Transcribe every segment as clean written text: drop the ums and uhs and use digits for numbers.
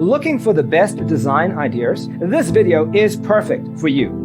Looking for the best design ideas? This video is perfect for you.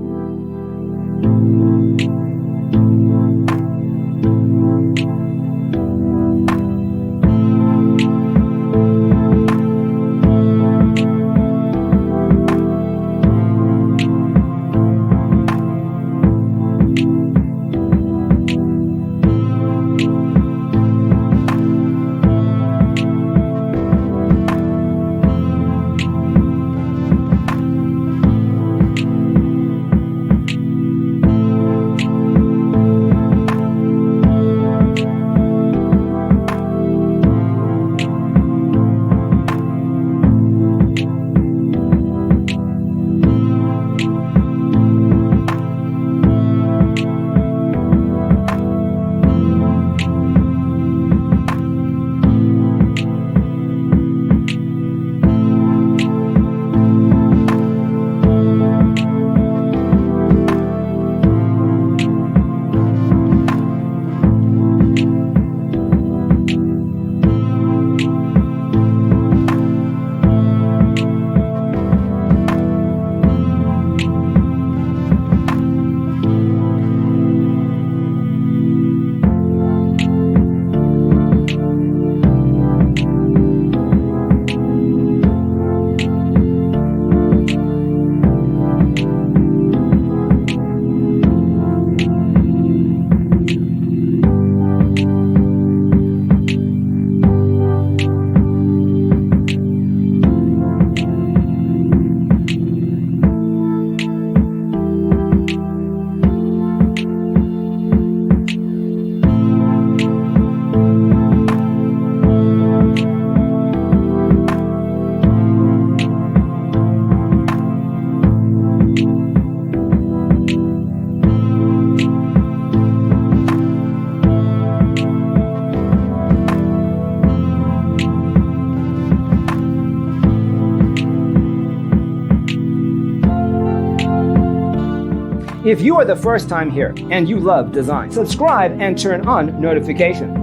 If you are the first time here and you love design, subscribe and turn on notifications.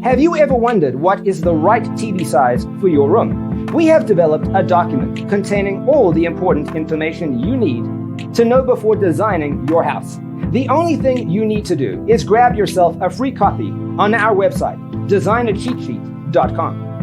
Have you ever wondered what is the right TV size for your room? We have developed a document containing all the important information you need to know before designing your house. The only thing you need to do is grab yourself a free copy on our website, designercheatsheet.com.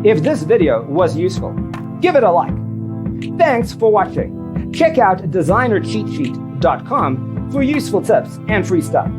If this video was useful, give it a like. Thanks for watching. Check out designercheatsheet.com for useful tips and free stuff.